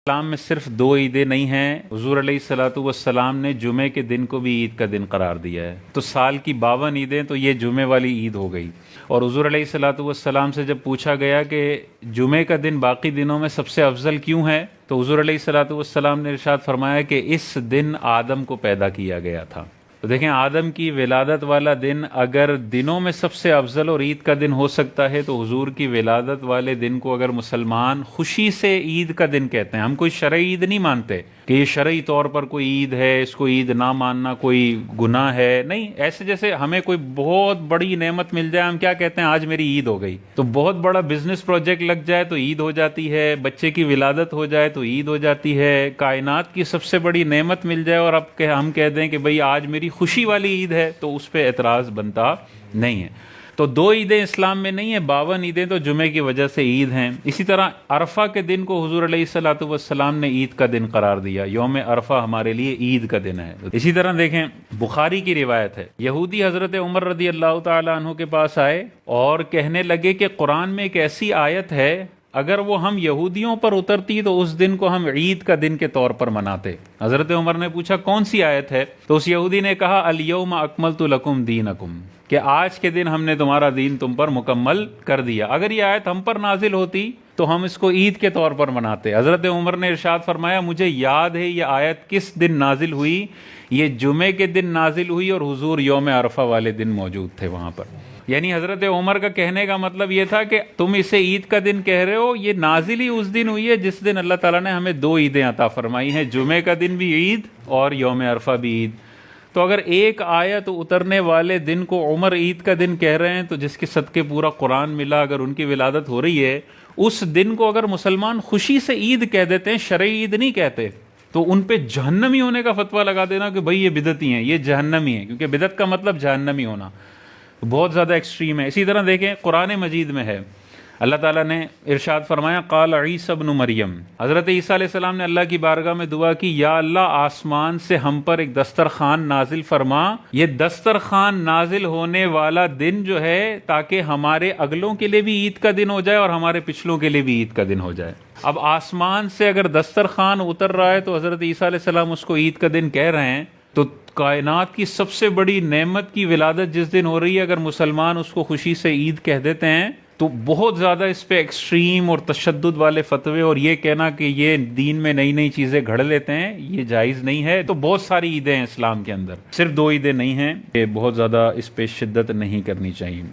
اسلام میں صرف دو عیدیں نہیں ہیں، حضور علیہ الصلوۃ والسلام نے جمعے کے دن کو بھی عید کا دن قرار دیا ہے، تو سال کی 52 عیدیں تو یہ جمعے والی عید ہو گئی۔ اور حضور علیہ الصلوۃ والسلام سے جب پوچھا گیا کہ جمعے کا دن باقی دنوں میں سب سے افضل کیوں ہے، تو حضور علیہ الصلوۃ والسلام نے ارشاد فرمایا کہ اس دن آدم کو پیدا کیا گیا تھا۔ تو دیکھیں، آدم کی ولادت والا دن اگر دنوں میں سب سے افضل اور عید کا دن ہو سکتا ہے، تو حضور کی ولادت والے دن کو اگر مسلمان خوشی سے عید کا دن کہتے ہیں، ہم کوئی شرعی عید نہیں مانتے کہ یہ شرعی طور پر کوئی عید ہے، اس کو عید نہ ماننا کوئی گناہ ہے، نہیں۔ ایسے جیسے ہمیں کوئی بہت بڑی نعمت مل جائے، ہم کیا کہتے ہیں، آج میری عید ہو گئی۔ تو بہت بڑا بزنس پروجیکٹ لگ جائے تو عید ہو جاتی ہے، بچے کی ولادت ہو جائے تو عید ہو جاتی ہے، کائنات کی سب سے بڑی نعمت مل جائے اور اب ہم کہہ دیں کہ بھئی آج میری خوشی والی عید ہے، تو اس پہ اعتراض بنتا نہیں ہے۔ تو دو عیدیں اسلام میں نہیں ہیں، 52 عیدیں تو جمعے کی وجہ سے عید ہیں۔ اسی طرح عرفہ کے دن کو حضور علیہ الصلوۃ والسلام نے عید کا دن قرار دیا، یوم عرفہ ہمارے لیے عید کا دن ہے۔ اسی طرح دیکھیں، بخاری کی روایت ہے، یہودی حضرت عمر رضی اللہ تعالی عنہ کے پاس آئے اور کہنے لگے کہ قرآن میں ایک ایسی آیت ہے، اگر وہ ہم یہودیوں پر اترتی تو اس دن کو ہم عید کا دن کے طور پر مناتے۔ حضرت عمر نے پوچھا کون سی آیت ہے، تو اس یہودی نے کہا الیوم اکملت لکم دینکم، کہ آج کے دن ہم نے تمہارا دین تم پر مکمل کر دیا۔ اگر یہ آیت ہم پر نازل ہوتی تو ہم اس کو عید کے طور پر مناتے۔ حضرت عمر نے ارشاد فرمایا مجھے یاد ہے یہ آیت کس دن نازل ہوئی، یہ جمعے کے دن نازل ہوئی اور حضور یوم عرفہ والے دن موجود تھے وہاں پر۔ یعنی حضرت عمر کا کہنے کا مطلب یہ تھا کہ تم اسے عید کا دن کہہ رہے ہو، یہ نازل ہی اس دن ہوئی ہے جس دن اللہ تعالیٰ نے ہمیں دو عیدیں عطا فرمائی ہیں، جمعے کا دن بھی عید اور یوم عرفہ بھی عید۔ تو اگر ایک آیت اترنے والے دن کو عمر عید کا دن کہہ رہے ہیں، تو جس کے صدقے پورا قرآن ملا، اگر ان کی ولادت ہو رہی ہے، اس دن کو اگر مسلمان خوشی سے عید کہہ دیتے ہیں، شرعی عید نہیں کہتے، تو ان پہ جہنمی ہونے کا فتویٰ لگا دینا کہ بھئی یہ بدعتی ہیں، یہ جہنمی ہیں، کیونکہ بدعت کا مطلب جہنمی ہونا بہت زیادہ ایکسٹریم ہے۔ اسی طرح دیکھیں، قرآن مجید میں ہے، اللہ تعالیٰ نے ارشاد فرمایا قال عیسی ابن مریم، حضرت عیسیٰ علیہ السلام نے اللہ کی بارگاہ میں دعا کی، یا اللہ آسمان سے ہم پر ایک دسترخوان نازل فرما، یہ دسترخوان نازل ہونے والا دن جو ہے تاکہ ہمارے اگلوں کے لیے بھی عید کا دن ہو جائے اور ہمارے پچھلوں کے لیے بھی عید کا دن ہو جائے۔ اب آسمان سے اگر دسترخوان اتر رہا ہے تو حضرت عیسیٰ علیہ السلام اس کو عید کا دن کہہ رہے ہیں، تو کائنات کی سب سے بڑی نعمت کی ولادت جس دن ہو رہی ہے، اگر مسلمان اس کو خوشی سے عید کہہ دیتے ہیں، تو بہت زیادہ اس پہ ایکسٹریم اور تشدد والے فتوے اور یہ کہنا کہ یہ دین میں نئی نئی چیزیں گھڑ لیتے ہیں، یہ جائز نہیں ہے۔ تو بہت ساری عیدیں ہیں اسلام کے اندر، صرف دو عیدیں نہیں ہیں، یہ بہت زیادہ اس پہ شدت نہیں کرنی چاہیے۔